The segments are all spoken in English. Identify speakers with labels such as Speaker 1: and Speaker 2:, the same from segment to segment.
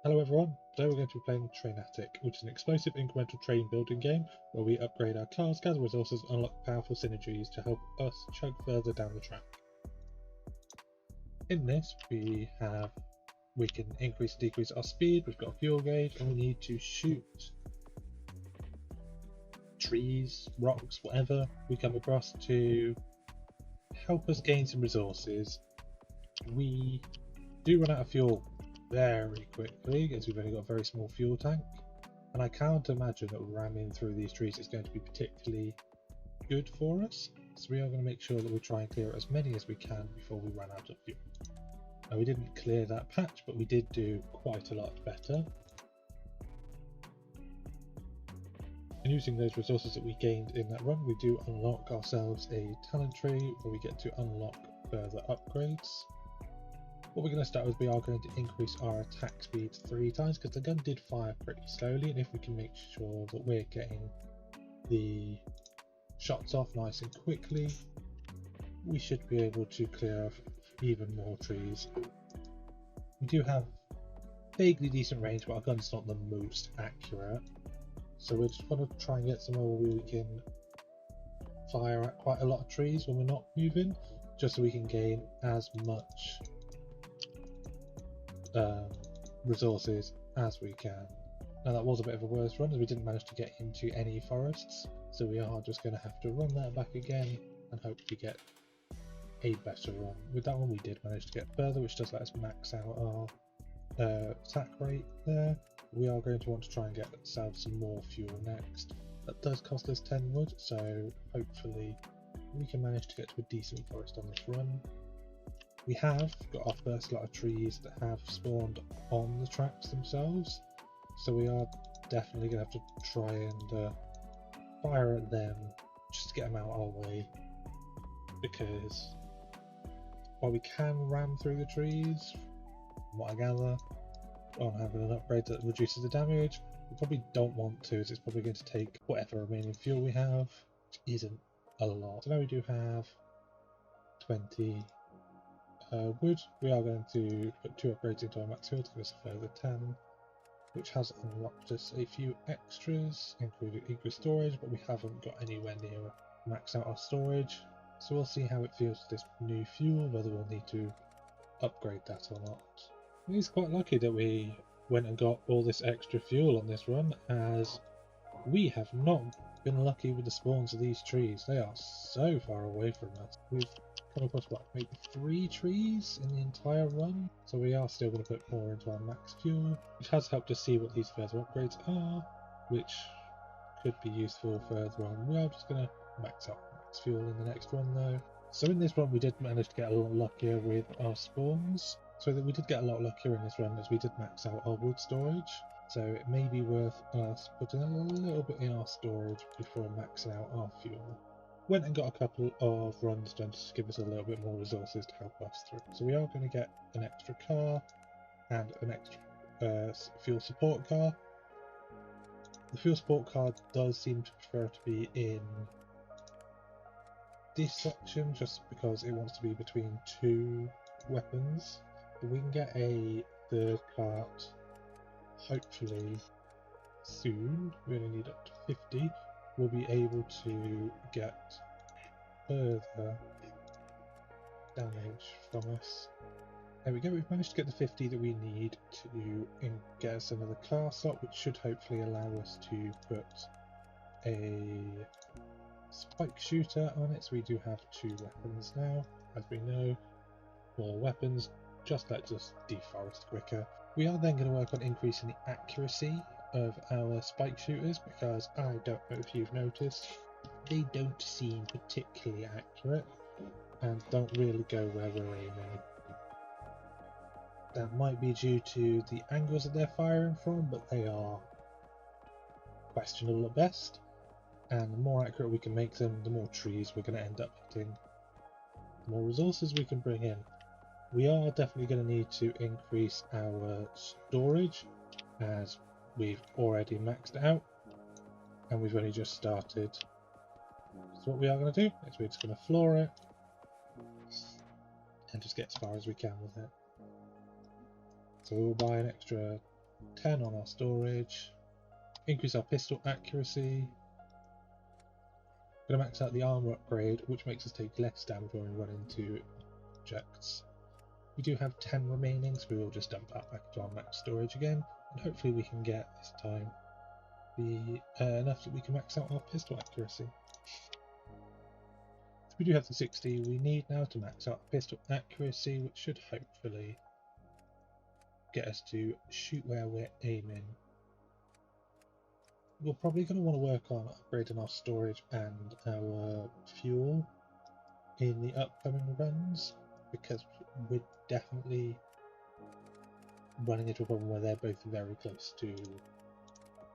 Speaker 1: Hello everyone, today we're going to be playing Trainatic, which is an explosive incremental train building game where we upgrade our cars, gather resources, and unlock powerful synergies to help us chug further down the track. In this we can increase and decrease our speed, we've got a fuel gauge, and we need to shoot trees, rocks, whatever we come across to help us gain some resources. We do run out of fuel very quickly as we've only got a very small fuel tank, and I can't imagine that ramming through these trees is going to be particularly good for us, so we are going to make sure that we try and clear as many as we can before we run out of fuel. Now, we didn't clear that patch, but we did do quite a lot better. And using those resources that we gained in that run, we do unlock ourselves a talent tree where we get to unlock further upgrades. What we're going to start with, we are going to increase our attack speed 3 times because the gun did fire pretty slowly, and if we can make sure that we're getting the shots off nice and quickly, we should be able to clear off even more trees. We do have vaguely decent range, but our gun's not the most accurate, so we're just going to try and get somewhere where we can fire at quite a lot of trees when we're not moving, just so we can gain as much resources as we can. Now, that was a bit of a worse run as we didn't manage to get into any forests, so we are just going to have to run that back again and hope to get a better run. With that one we did manage to get further, which does let us max out our attack rate there. We are going to want to try and get ourselves some more fuel next. That does cost us 10 wood, so hopefully we can manage to get to a decent forest on this run. We have got our first lot of trees that have spawned on the tracks themselves, so we are definitely going to have to try and fire at them just to get them out our way, because while we can ram through the trees, from what I gather, on having an upgrade that reduces the damage, we probably don't want to, as it's probably going to take whatever remaining fuel we have, which isn't a lot. So now we do have 20 wood. We are going to put 2 upgrades into our max fuel to give us a further 10, which has unlocked us a few extras, including increased storage, but we haven't got anywhere near max out our storage. So we'll see how it feels with this new fuel, whether we'll need to upgrade that or not. It's quite lucky that we went and got all this extra fuel on this run, as we have not been lucky with the spawns of these trees. They are so far away from us. We've come across, what, maybe 3 trees in the entire run, so we are still going to put more into our max fuel, which has helped us see what these further upgrades are, which could be useful further on. We are just going to max out max fuel in the next one though. So in this run we did manage to get a lot luckier with our spawns, so that we did get a lot luckier in this run as we did max out our wood storage, so it may be worth us putting a little bit in our storage before maxing out our fuel. Went and got a couple of runs done to give us a little bit more resources to help us through. So we are going to get an extra car and an extra fuel support car. The fuel support car does seem to prefer to be in this section just because it wants to be between 2 weapons. But we can get a third cart hopefully soon. We only need up to 50. We'll be able to get further damage from us. There we go, we've managed to get the 50 that we need to get us another car slot, which should hopefully allow us to put a spike shooter on it, so we do have 2 weapons now. As we know, more weapons just lets us deforest quicker. We are then going to work on increasing the accuracy of our spike shooters, because I don't know if you've noticed, they don't seem particularly accurate and don't really go where we're aiming. That might be due to the angles that they're firing from, but they are questionable at best, and the more accurate we can make them, the more trees we're going to end up hitting, the more resources we can bring in. We are definitely going to need to increase our storage, as we've already maxed out and we've only just started. So what we are going to do is we're just going to floor it and just get as far as we can with it. So we'll buy an extra 10 on our storage, increase our pistol accuracy. Going to max out the armor upgrade, which makes us take less damage when we run into objects. We do have 10 remaining, so we will just dump that back into our max storage again, and hopefully we can get this time the enough that we can max out our pistol accuracy. So we do have the 60 we need now to max out pistol accuracy, which should hopefully get us to shoot where we're aiming. We're probably going to want to work on upgrading our storage and our fuel in the upcoming runs, because we're definitely running into a problem where they're both very close to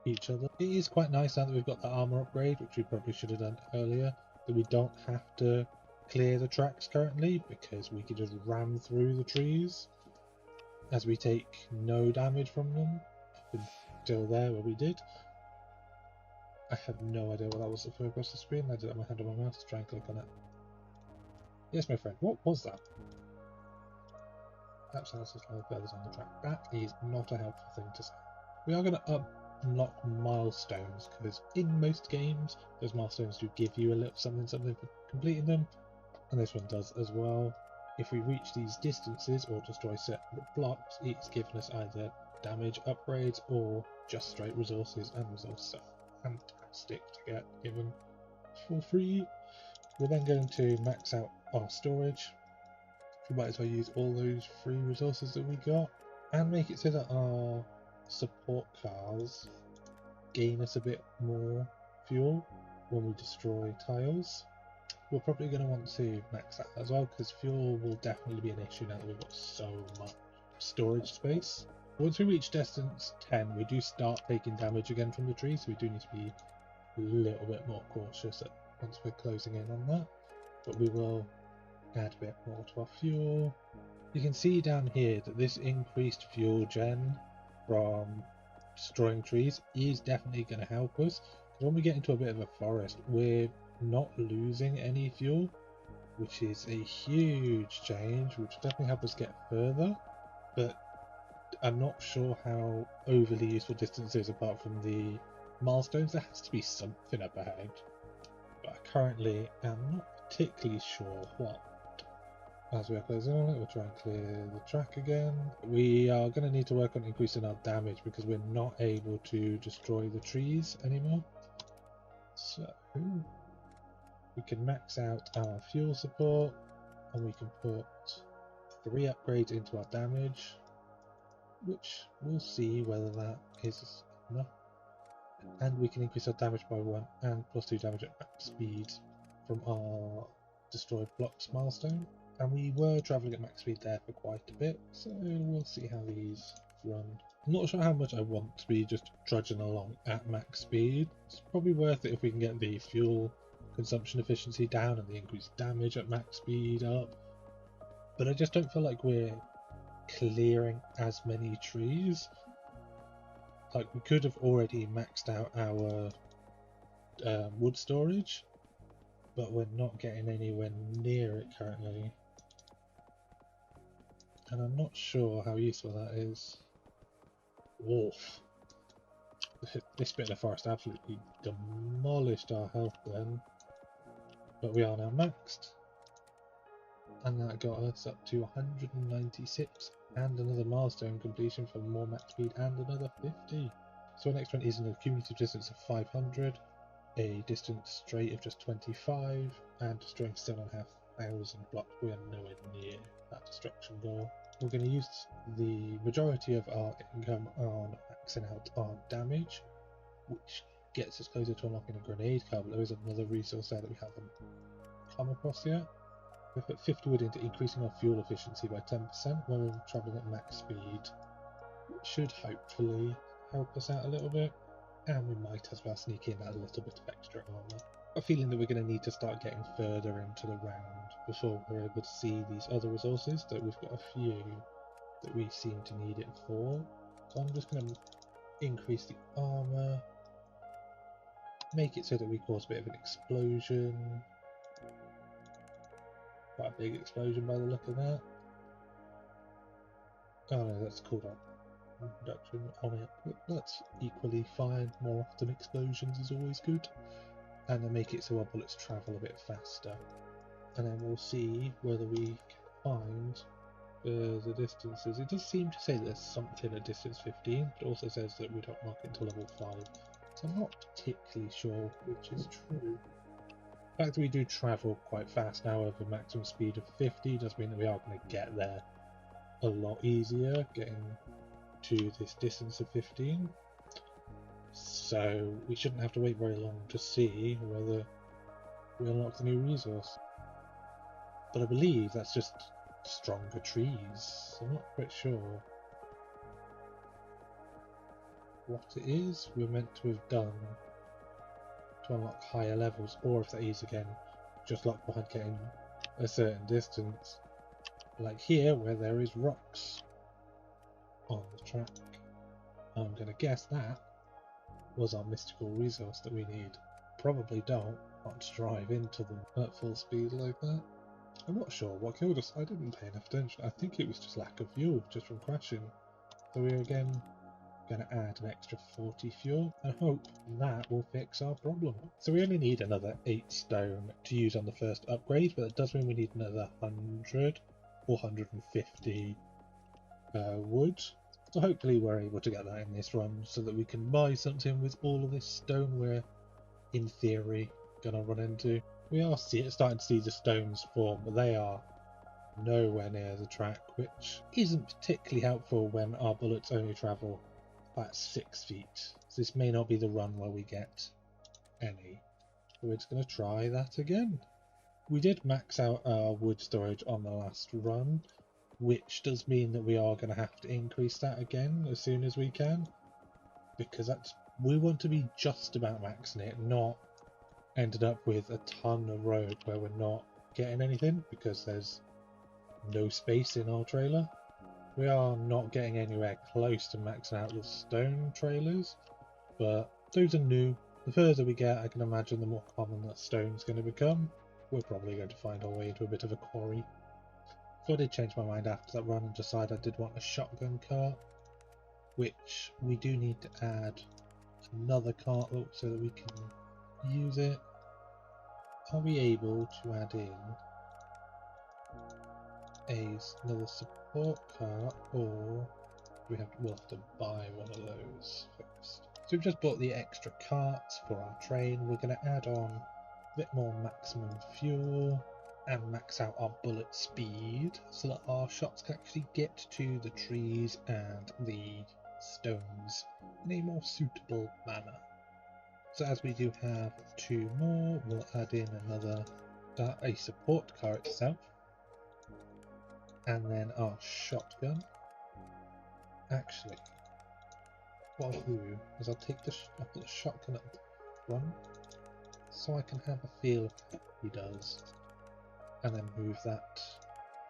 Speaker 1: each other. It is quite nice now that we've got the armor upgrade, which we probably should have done earlier, that we don't have to clear the tracks currently, because we can just ram through the trees as we take no damage from them up until there where we did. I have no idea what that was across the screen. I did have my hand on my mouse to try and click on it. Yes, my friend, what was that? That sounds just like feathers on the track. That is not a helpful thing to say. We are going to unlock milestones, because in most games, those milestones do give you a little something for completing them, and this one does as well. If we reach these distances or destroy certain blocks, it's given us either damage upgrades or just straight resources, and resources are fantastic to get given for free. We're then going to max out our storage. We might as well use all those free resources that we got and make it so that our support cars gain us a bit more fuel when we destroy tiles. We're probably going to want to max that as well, because fuel will definitely be an issue now that we've got so much storage space. Once we reach distance 10, we do start taking damage again from the trees, so we do need to be a little bit more cautious once we're closing in on that. But we will add a bit more to our fuel. You can see down here that this increased fuel gen from destroying trees is definitely going to help us, because when we get into a bit of a forest, we're not losing any fuel, which is a huge change, which will definitely help us get further. But I'm not sure how overly useful distance is apart from the milestones. There has to be something up ahead, but I currently am not particularly sure what. As we are closing on it, we'll try and clear the track again. We are going to need to work on increasing our damage, because we're not able to destroy the trees anymore. So we can max out our fuel support, and we can put 3 upgrades into our damage, which we'll see whether that is enough. And we can increase our damage by 1 and +2 damage at max speed from our destroyed blocks milestone. And we were travelling at max speed there for quite a bit, so we'll see how these run. I'm not sure how much I want to be just trudging along at max speed. It's probably worth it if we can get the fuel consumption efficiency down and the increased damage at max speed up. But I just don't feel like we're clearing as many trees. Like, we could have already maxed out our wood storage, but we're not getting anywhere near it currently. And I'm not sure how useful that is. Wolf. This bit of the forest absolutely demolished our health then. But we are now maxed. And that got us up to 196 and another milestone completion for more max speed and another 50. So our next one is an cumulative distance of 500, a distance straight of just 25, and destroying 7,500 blocks. We are nowhere near that destruction goal. We're going to use the majority of our income on maxing out our damage, which gets us closer to unlocking a grenade car, but there is another resource there that we haven't come across yet. We've put 50 wood into increasing our fuel efficiency by 10% when we're travelling at max speed, which should hopefully help us out a little bit, and we might as well sneak in a little bit of extra armour. I have a feeling that we're going to need to start getting further into the round before we're able to see these other resources, that we've got a few that we seem to need it for. So I'm just going to increase the armour, make it so that we cause a bit of an explosion. Quite a big explosion by the look of that. Oh no, that's cooldown. reduction on it, but that's equally fine. More often explosions is always good. And then make it so our bullets travel a bit faster. And then we'll see whether we can find the distances. It does seem to say there's something at distance 15, but it also says that we don't mark it until level 5. So I'm not particularly sure which is true. The fact that we do travel quite fast now over maximum speed of 50 does mean that we are going to get there a lot easier, getting to this distance of 15. So we shouldn't have to wait very long to see whether we unlock the new resource. But I believe that's just stronger trees. I'm not quite sure what it is we're meant to have done to unlock higher levels, or if that is again just locked behind getting a certain distance, like here where there is rocks on the track. I'm going to guess that was our mystical resource that we need. Probably don't want to drive into them at full speed like that. I'm not sure what killed us. I didn't pay enough attention. I think it was just lack of fuel, just from crashing. So we're again going to add an extra 40 fuel and hope that will fix our problem. So we only need another 8 stone to use on the first upgrade, but that does mean we need another 100 or 150 wood. So hopefully we're able to get that in this run so that we can buy something with all of this stone we're, in theory, going to run into. We are starting to see the stones form, but they are nowhere near the track, which isn't particularly helpful when our bullets only travel about 6 feet. So this may not be the run where we get any. So we're just going to try that again. We did max out our wood storage on the last run, which does mean that we are going to have to increase that again as soon as we can, because we want to be just about maxing it, not ended up with a ton of road where we're not getting anything because there's no space in our trailer. We are not getting anywhere close to maxing out the stone trailers, but those are new. The further we get, I can imagine the more common that stone's going to become. We're probably going to find our way into a bit of a quarry. So I did change my mind after that run and decide I did want a shotgun cart, which we do need to add another cart so that we can use it. Are we able to add in another support cart, or we'll have to buy one of those first? So we've just bought the extra carts for our train. We're going to add on a bit more maximum fuel and max out our bullet speed so that our shots can actually get to the trees and the stones in a more suitable manner. So as we do have 2 more, we'll add in another a support car itself, and then our shotgun. Actually, what I'll do is I'll put the shotgun up front so I can have a feel of what he does, and then move that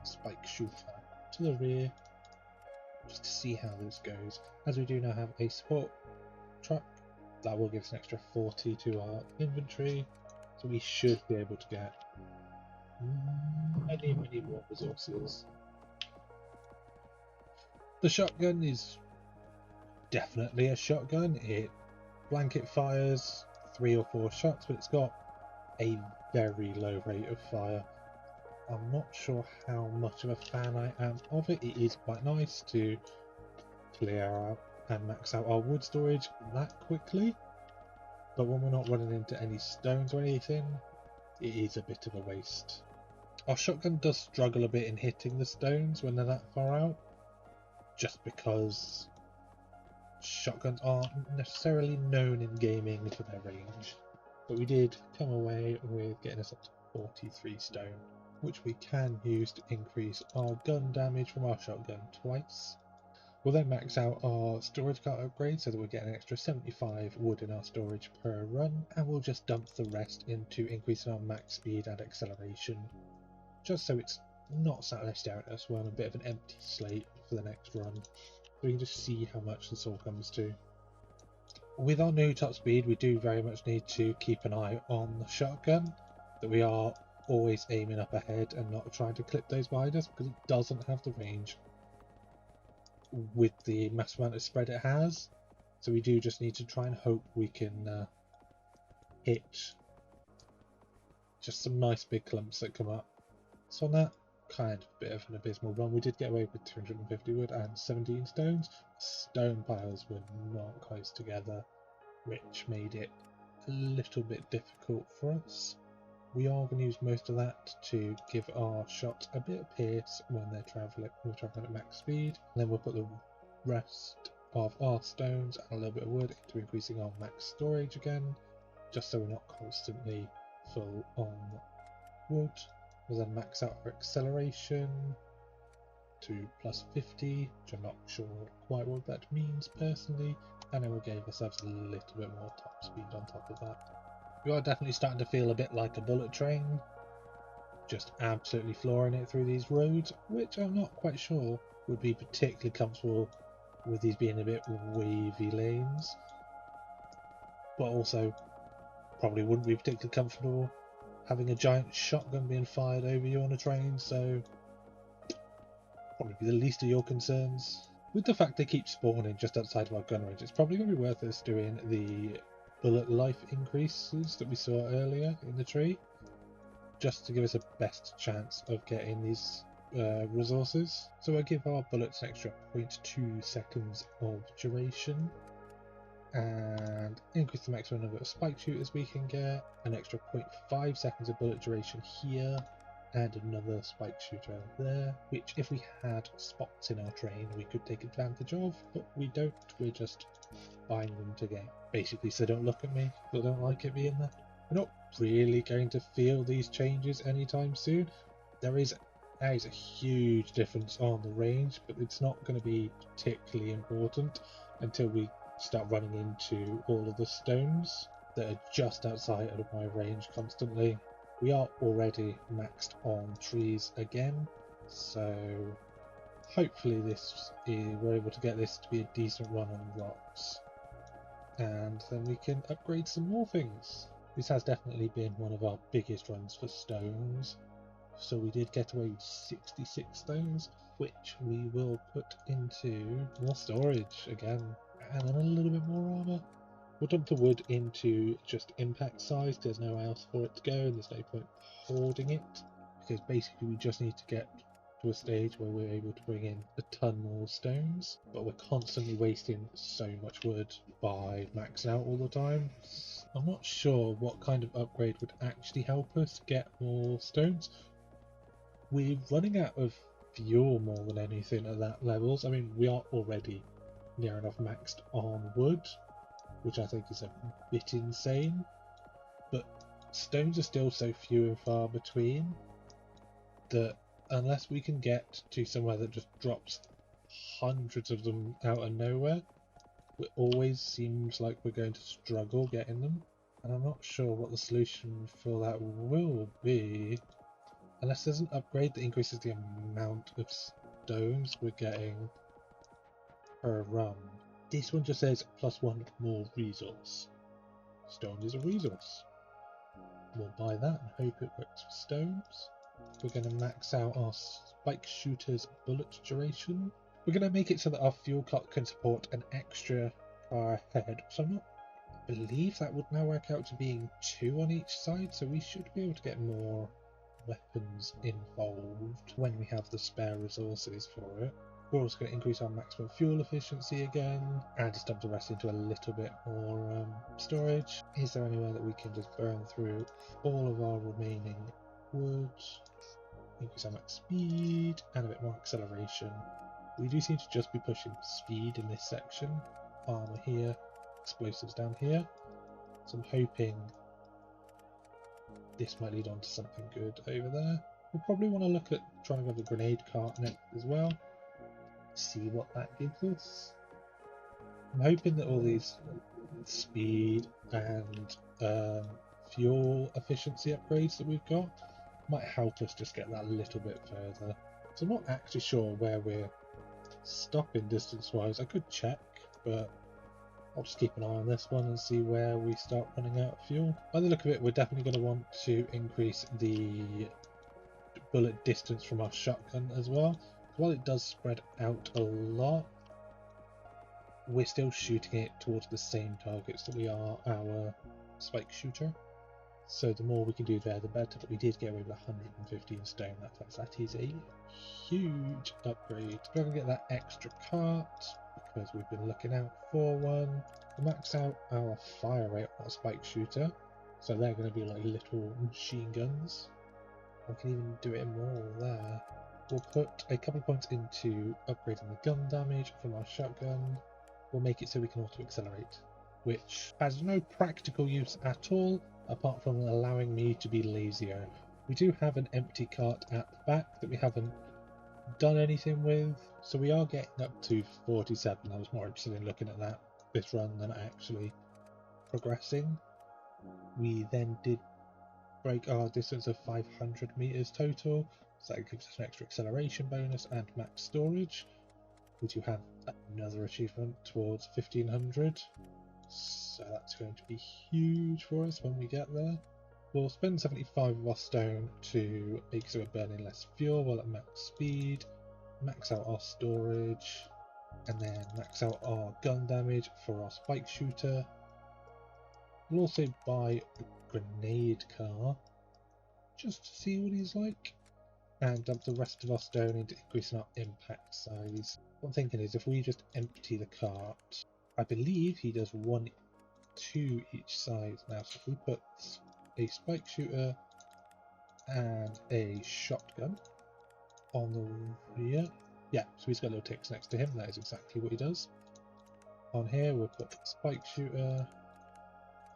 Speaker 1: spike shooter to the rear just to see how this goes. As we do now have a support truck, that will give us an extra 40 to our inventory, so we should be able to get many more resources. The shotgun is definitely a shotgun. It blanket fires 3 or 4 shots, but it's got a very low rate of fire. I'm not sure how much of a fan I am of it. It is quite nice to clear out and max out our wood storage that quickly, but when we're not running into any stones or anything, it is a bit of a waste. Our shotgun does struggle a bit in hitting the stones when they're that far out, just because shotguns aren't necessarily known in gaming for their range. But we did come away with getting us up to 43 stone, which we can use to increase our gun damage from our shotgun twice. We'll then max out our storage cart upgrade so that we're getting an extra 75 wood in our storage per run, and we'll just dump the rest into increasing our max speed and acceleration, just so it's not sat there staring at us. We're on a bit of an empty slate for the next run, so we can just see how much this all comes to. With our new top speed, we do very much need to keep an eye on the shotgun, that we are always aiming up ahead and not trying to clip those behind us, because it doesn't have the range with the massive amount of spread it has. So we do just need to try and hope we can hit just some nice big clumps that come up. So on that kind of bit of an abysmal run, we did get away with 250 wood and 17 stones. Stone piles were not close together, which made it a little bit difficult for us. We are going to use most of that to give our shots a bit of pace when we're travelling at max speed. And then we'll put the rest of our stones and a little bit of wood into increasing our max storage again, just so we're not constantly full on wood. We'll then max out our acceleration to plus 50, which I'm not sure quite what that means personally, and then we'll give ourselves a little bit more top speed on top of that. We are definitely starting to feel a bit like a bullet train, just absolutely flooring it through these roads, which I'm not quite sure would be particularly comfortable with these being a bit wavy lanes, but also probably wouldn't be particularly comfortable having a giant shotgun being fired over you on a train, so probably the least of your concerns. With the fact they keep spawning just outside of our gun range, it's probably going to be worth us doing the bullet life increases that we saw earlier in the tree, just to give us a best chance of getting these resources. So I'll give our bullets an extra 0.2 seconds of duration, and increase the maximum number of spike shooters we can get, an extra 0.5 seconds of bullet duration here, and another spike shooter there, which if we had spots in our train we could take advantage of, but we don't. We're just buying them to get, basically, so don't look at me, but don't like it being there. We're not really going to feel these changes anytime soon. There is a huge difference on the range, but it's not going to be particularly important until we start running into all of the stones that are just outside of my range constantly. We are already maxed on trees again, so hopefully we're able to get this to be a decent run on rocks, and then we can upgrade some more things. This has definitely been one of our biggest runs for stones, so we did get away with 66 stones, which we will put into more storage again, and then a little bit more armor. We'll dump the wood into just impact size. There's nowhere else for it to go, and there's no point hoarding it, because basically we just need to get to a stage where we're able to bring in a ton more stones, but we're constantly wasting so much wood by maxing out all the time. I'm not sure what kind of upgrade would actually help us get more stones. We're running out of fuel more than anything at that levels. I mean, we are already near enough maxed on wood, which I think is a bit insane, but stones are still so few and far between that unless we can get to somewhere that just drops hundreds of them out of nowhere, it always seems like we're going to struggle getting them, and I'm not sure what the solution for that will be, unless there's an upgrade that increases the amount of stones we're getting per run. This one just says +1 more resource. Stone is a resource. We'll buy that and hope it works for stones. We're going to max out our spike shooter's bullet duration. We're going to make it so that our fuel clock can support an extra car ahead. So I believe that would now work out to being 2 on each side, so we should be able to get more weapons involved when we have the spare resources for it. We're also going to increase our maximum fuel efficiency again, and just dump the rest into a little bit more storage. Is there anywhere that we can just burn through all of our remaining wood? Increase our max speed and a bit more acceleration. We do seem to just be pushing speed in this section. Armor here, explosives down here. So I'm hoping this might lead on to something good over there. We'll probably want to look at trying to have a grenade cart next as well. See what that gives us. I'm hoping that all these speed and fuel efficiency upgrades that we've got might help us just get that little bit further. So I'm not actually sure where we're stopping distance wise. I could check, but I'll just keep an eye on this one and see where we start running out of fuel. By the look of it, we're definitely going to want to increase the bullet distance from our shotgun as well. While it does spread out a lot, we're still shooting it towards the same targets that we are our spike shooter. So the more we can do there, the better. But we did get away with 115 stone. That is a huge upgrade. We're going to get that extra cart because we've been looking out for one. We'll max out our fire rate on our spike shooter. So they're going to be like little machine guns. We can even do it more there. We'll put a couple of points into upgrading the gun damage from our shotgun. We'll make it so we can auto accelerate, which has no practical use at all, apart from allowing me to be lazier. We do have an empty cart at the back that we haven't done anything with, so we are getting up to 47. I was more interested in looking at that this run than actually progressing. We then did break our distance of 500 meters total, so that gives us an extra acceleration bonus and max storage. We do have another achievement towards 1500, so that's going to be huge for us when we get there. We'll spend 75 of our stone to make so we're burning less fuel while at max speed, max out our storage, and then max out our gun damage for our spike shooter. We'll also buy a grenade car just to see what he's like, and dump the rest of our stone into increasing our impact size. What I'm thinking is if we just empty the cart, I believe he does 1, 2 each side now, so if we put a spike shooter and a shotgun on the rear, yeah, so he's got little ticks next to him, that is exactly what he does. On here we'll put the spike shooter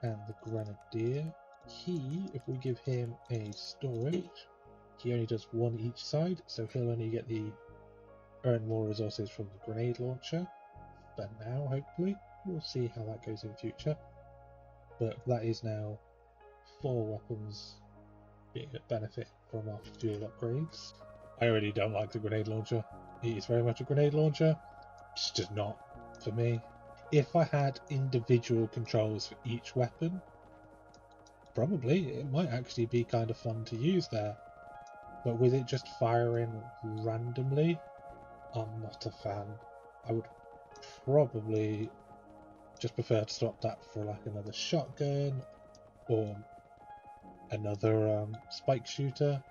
Speaker 1: and the grenadier. He, if we give him a storage, he only does 1 each side, so he'll only get the earn more resources from the grenade launcher. For now, hopefully. We'll see how that goes in future. But that is now 4 weapons being a benefit from our fuel upgrades. I really don't like the grenade launcher. It is very much a grenade launcher. It's just not for me. If I had individual controls for each weapon, probably it might actually be kind of fun to use there. But with it just firing randomly, I'm not a fan. I would probably just prefer to swap that for like another shotgun or another spike shooter,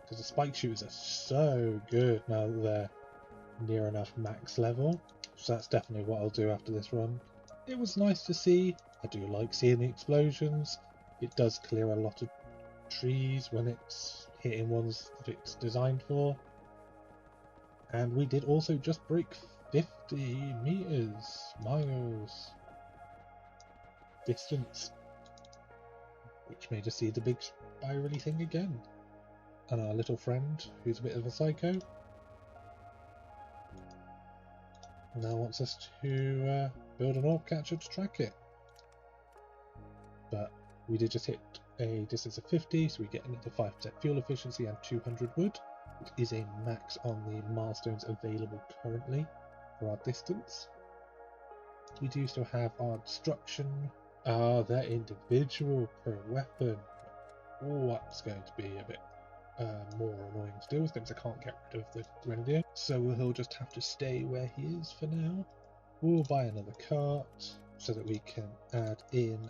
Speaker 1: because the spike shooters are so good now that they're near enough max level. So that's definitely what I'll do after this run. It was nice to see. I do like seeing the explosions. It does clear a lot of trees when it's hitting ones that it's designed for. And we did also just break 50 miles distance, which made us see the big spirally thing again. And our little friend, who's a bit of a psycho, now wants us to build an orb catcher to track it. But we did just hit a distance of 50, so we get another 5% fuel efficiency and 200 wood, which is a max on the milestones available currently for our distance. We do still have our destruction. They're individual per weapon. Oh, that's going to be a bit more annoying to deal with, since I can't get rid of the grenadier. So he'll just have to stay where he is for now. We'll buy another cart so that we can add in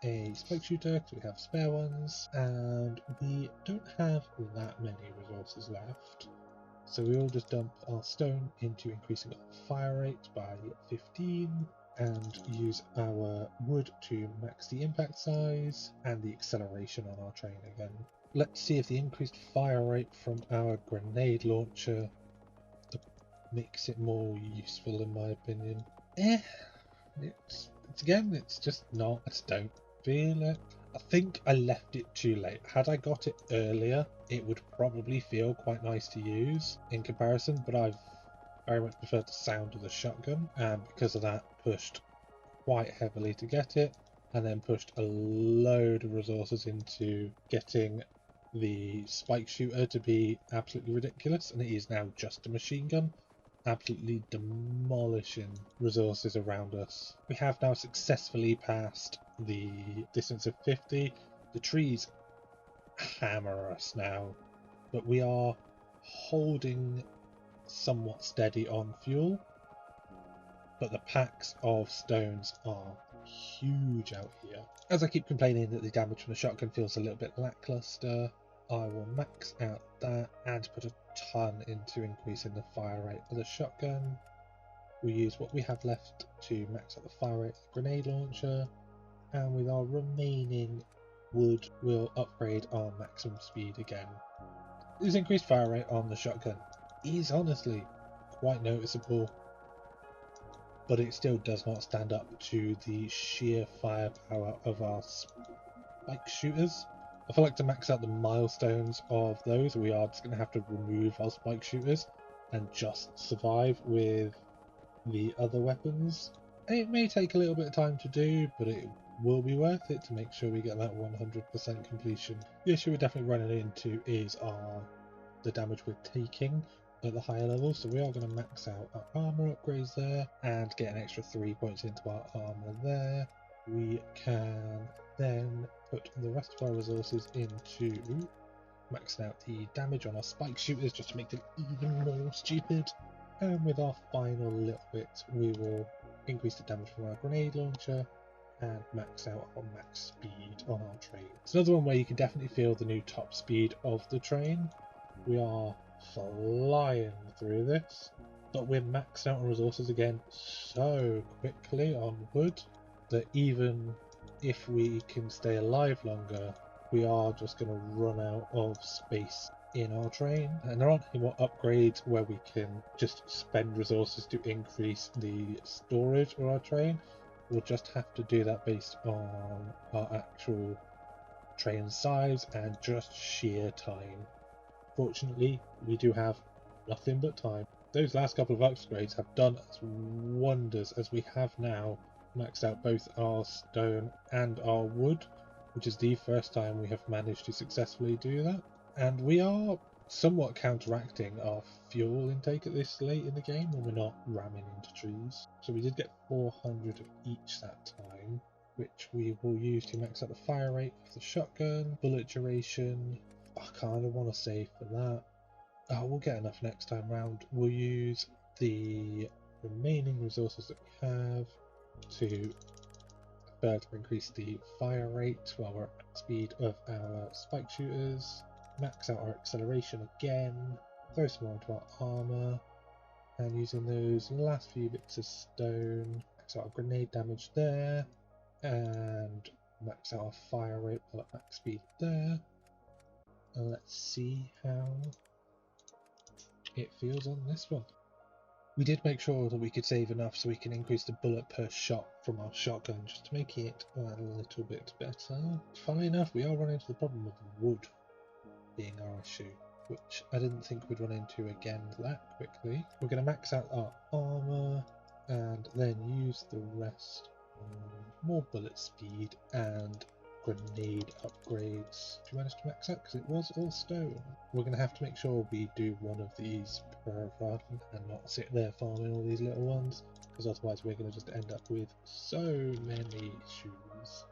Speaker 1: a spike shooter, because we have spare ones, and we don't have that many resources left. So we'll just dump our stone into increasing our fire rate by 15, and use our wood to max the impact size and the acceleration on our train again. Let's see if the increased fire rate from our grenade launcher makes it more useful, in my opinion. It's just not. I just don't feel it. I think I left it too late. Had I got it earlier, it would probably feel quite nice to use in comparison, but I've very much preferred the sound of the shotgun, and because of that pushed quite heavily to get it, and then pushed a load of resources into getting the spike shooter to be absolutely ridiculous, and it is now just a machine gun, absolutely demolishing resources around us. We have now successfully passed the distance of 50. The trees hammer us now, but we are holding somewhat steady on fuel. but the packs of stones are huge out here. As I keep complaining that the damage from the shotgun feels a little bit lackluster, I will max out that and put a ton into increasing the fire rate of the shotgun. We'll use what we have left to max out the fire rate of the grenade launcher, and with our remaining wood we'll upgrade our maximum speed again. This increased fire rate on the shotgun is honestly quite noticeable, but it still does not stand up to the sheer firepower of our spike shooters. I feel like to max out the milestones of those, we are just going to have to remove our spike shooters and just survive with the other weapons. It may take a little bit of time to do, but it will be worth it to make sure we get that 100% completion. The issue we're definitely running into is the damage we're taking at the higher levels, so we are going to max out our armor upgrades there and get an extra 3 points into our armor there. We can then put the rest of our resources into maxing out the damage on our spike shooters just to make them even more stupid. And with our final little bit, we will increase the damage from our grenade launcher and max out our max speed on our train. It's another one where you can definitely feel the new top speed of the train. We are flying through this, but we're maxed out on resources again so quickly on wood that even if we can stay alive longer, we are just going to run out of space in our train, and there aren't any more upgrades where we can just spend resources to increase the storage of our train. We'll just have to do that based on our actual train size and just sheer time. Fortunately, we do have nothing but time. Those last couple of upgrades have done us wonders, as we have now maxed out both our stone and our wood, which is the first time we have managed to successfully do that. And we are somewhat counteracting our fuel intake at this late in the game when we're not ramming into trees. So we did get 400 of each that time, which we will use to max out the fire rate of the shotgun, bullet duration. I kind of want to save for that. Oh, we'll get enough next time round. We'll use the remaining resources that we have to further increase the fire rate while we're at speed of our spike shooters. Max out our acceleration again, throw some more into our armor, and using those last few bits of stone, max out our grenade damage there, and max out our fire rate while at max speed there. And let's see how it feels on this one. We did make sure that we could save enough so we can increase the bullet per shot from our shotgun just to make it a little bit better. Funnily enough, we are running into the problem of wood being our issue, which I didn't think we'd run into again that quickly. We're going to max out our armor and then use the rest on more bullet speed and grenade upgrades to manage to max out, because it was all stone. We're going to have to make sure we do one of these per run and not sit there farming all these little ones, because otherwise we're going to just end up with so many shoes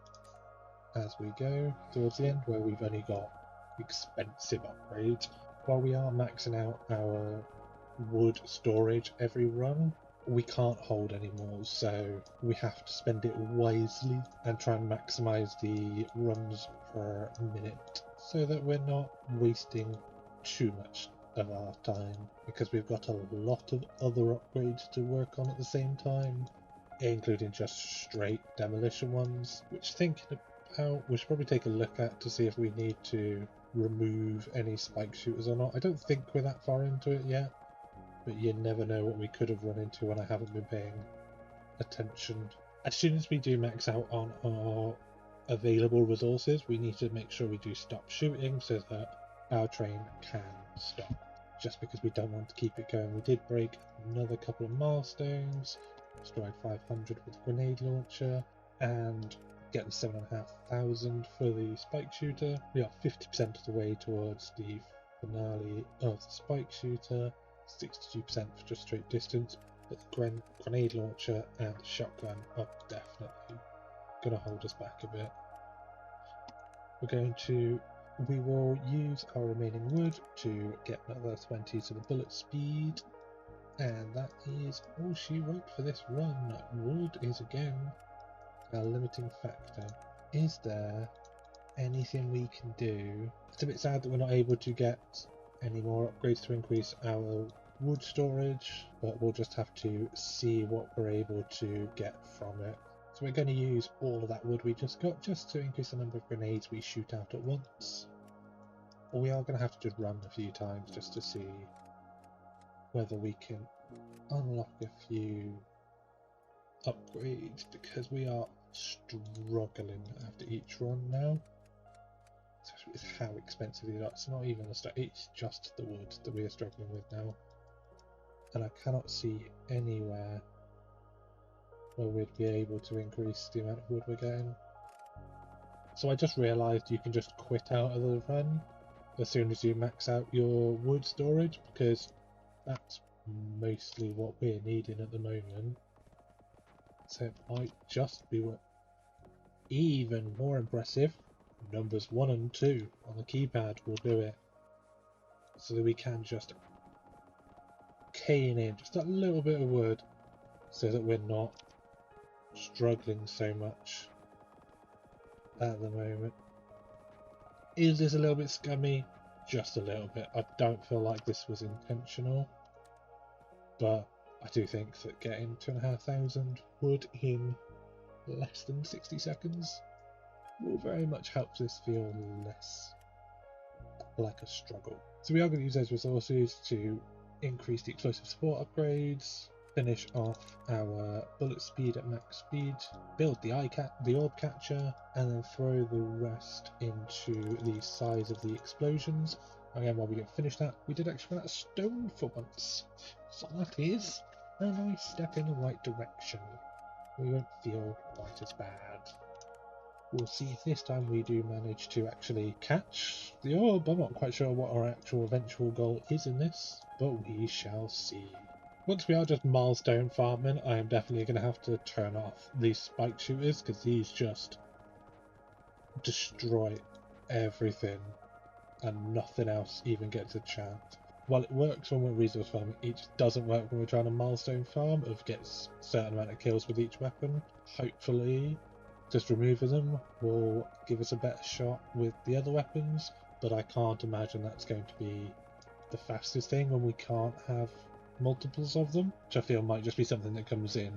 Speaker 1: as we go towards the end, where we've only got expensive upgrades. While we are maxing out our wood storage every run, we can't hold anymore, so we have to spend it wisely and try and maximize the runs per minute so that we're not wasting too much of our time, because we've got a lot of other upgrades to work on at the same time, including just straight demolition ones, which thinking about we should probably take a look at to see if we need to remove any spike shooters or not. I don't think we're that far into it yet, but you never know what we could have run into when I haven't been paying attention. As soon as we do max out on our available resources, we need to make sure we do stop shooting so that our train can stop, just because we don't want to keep it going. We did break another couple of milestones, destroyed 500 with the grenade launcher, and getting 7,500 for the spike shooter. We are 50% of the way towards the finale of the spike shooter, 62% for just straight distance, but the grenade launcher and the shotgun are definitely going to hold us back a bit. We will use our remaining wood to get another 20 to the bullet speed, And that is all she wrote for this run. Wood is again a limiting factor. Is there anything we can do? It's a bit sad that we're not able to get any more upgrades to increase our wood storage, but we'll just have to see what we're able to get from it. So we're going to use all of that wood we just got just to increase the number of grenades we shoot out at once. Or we are going to have to just run a few times just to see whether we can unlock a few upgrades, because we are struggling after each run now. Especially with how expensive these are. It's not even the stuff, it's just the wood that we are struggling with now. And I cannot see anywhere where we'd be able to increase the amount of wood we're getting. So I just realised you can just quit out of the run as soon as you max out your wood storage, because that's mostly what we're needing at the moment. So it might just be even more impressive. Numbers 1 and 2 on the keypad will do it, so that we can just cane in just a little bit of wood so that we're not struggling so much at the moment. Is this a little bit scummy? Just a little bit. I don't feel like this was intentional, but I do think that getting 2,500 wood in less than 60 seconds will very much help this feel less like a struggle. So we are going to use those resources to increase the explosive support upgrades, finish off our bullet speed at max speed, build the orb catcher, and then throw the rest into the size of the explosions. Again, while we didn't finish that, we did actually run out of stone for once, so that is a nice step in the right direction. We won't feel quite as bad. We'll see if this time we do manage to actually catch the orb. I'm not quite sure what our actual eventual goal is in this, but we shall see. Once we are just milestone farming, I am definitely going to have to turn off these spike shooters, because these just destroy everything and nothing else even gets a chance. While it works when we're resource farming, it just doesn't work when we're trying to milestone farm of gets a certain amount of kills with each weapon. Hopefully just removing them will give us a better shot with the other weapons, but I can't imagine that's going to be the fastest thing when we can't have multiples of them, which I feel might just be something that comes in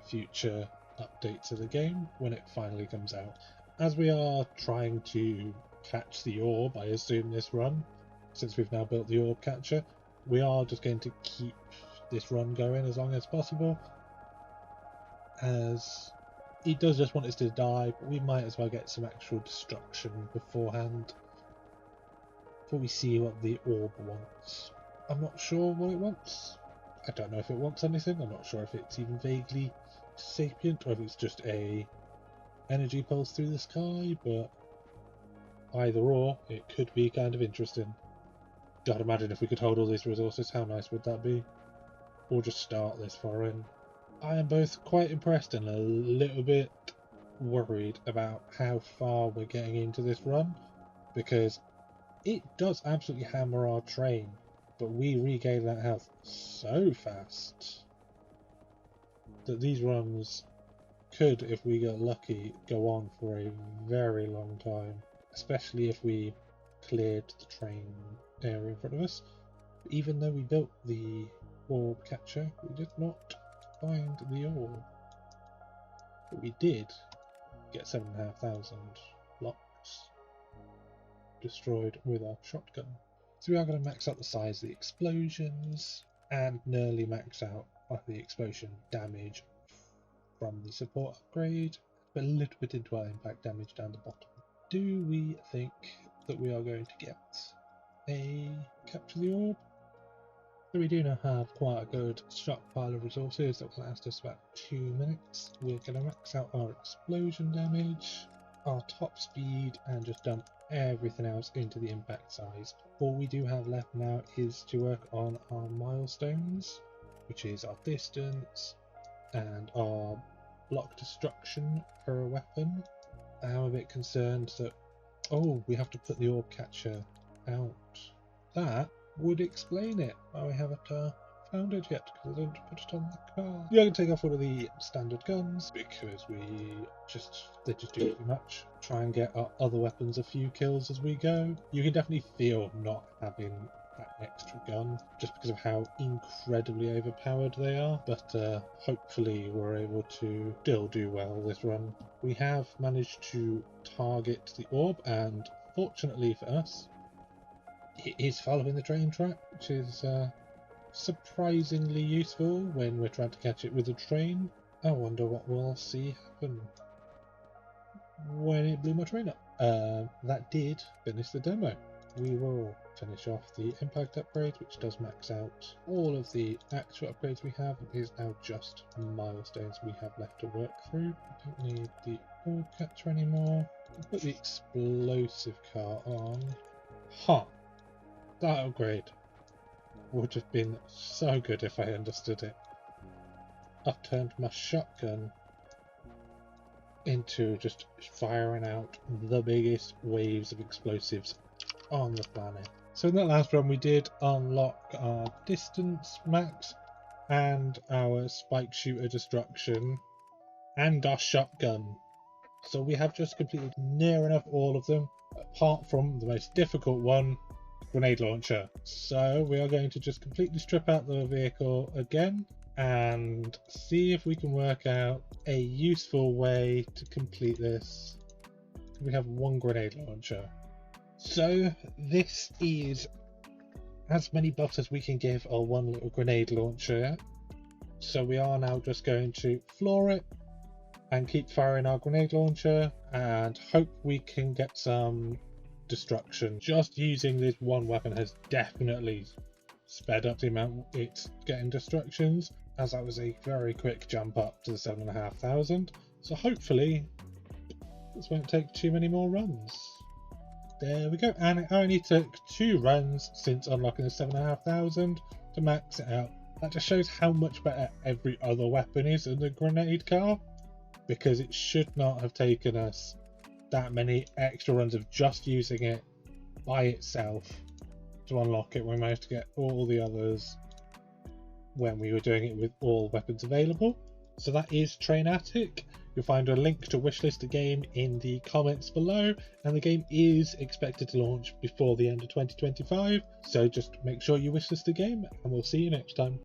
Speaker 1: future updates of the game when it finally comes out. As we are trying to catch the orb, I assume this run, since we've now built the orb catcher, we are just going to keep this run going as long as possible, as it does just want us to die, but we might as well get some actual destruction beforehand before we see what the orb wants. I'm not sure what it wants. I don't know if it wants anything. I'm not sure if it's even vaguely sapient or if it's just a energy pulse through the sky, but either or, it could be kind of interesting. God, imagine if we could hold all these resources, how nice would that be? Or just start this foreign. I am both quite impressed and a little bit worried about how far we're getting into this run, because it does absolutely hammer our train, but we regain that health so fast that these runs could, if we get lucky, go on for a very long time, especially if we cleared the train area in front of us. Even though we built the orb catcher, we did not find the orb, but we did get 7,500 blocks destroyed with our shotgun. So we are going to max out the size of the explosions and nearly max out the explosion damage from the support upgrade, but a little bit into our impact damage down the bottom. Do we think that we are going to get a capture the orb? So we do now have quite a good stockpile of resources that will last us about 2 minutes. We're going to max out our explosion damage, our top speed, and just dump everything else into the impact size. All we do have left now is to work on our milestones, which is our distance and our block destruction per weapon. I am a bit concerned that, oh, we have to put the orb catcher out. That would explain it. Why we have a found it yet because I didn't put it on the car. We're going to take off one of the standard guns because they just do too much. Try and get our other weapons a few kills as we go. You can definitely feel not having that extra gun just because of how incredibly overpowered they are, but hopefully we're able to still do well this run. We have managed to target the orb, and fortunately for us, it is following the train track, which is surprisingly useful when we're trying to catch it with a train. I wonder what we'll see happen when it blew my train up. That did finish the demo. We will finish off the impact upgrade, which does max out all of the actual upgrades we have. It is now just milestones we have left to work through. We don't need the orb catcher anymore. We'll put the explosive car on. That upgrade would have been so good if I understood it. I've turned my shotgun into just firing out the biggest waves of explosives on the planet. So in that last run we did unlock our distance max and our spike shooter destruction and our shotgun. So we have just completed near enough all of them, apart from the most difficult one, grenade launcher. So we are going to just completely strip out the vehicle again and see if we can work out a useful way to complete this. We have one grenade launcher. So this is as many buffs as we can give our one little grenade launcher. So we are now just going to floor it and keep firing our grenade launcher and hope we can get some destruction. Just using this one weapon has definitely sped up the amount it's getting destructions, as that was a very quick jump up to the 7,500. So hopefully this won't take too many more runs. There we go, and it only took 2 runs since unlocking the 7,500 to max it out. That just shows how much better every other weapon is in the grenade car, because it should not have taken us that many extra runs of just using it by itself to unlock it. We managed to get all the others when we were doing it with all weapons available. So that is Trainatic. You'll find a link to wishlist the game in the comments below, and the game is expected to launch before the end of 2025, so just make sure you wishlist the game, and we'll see you next time.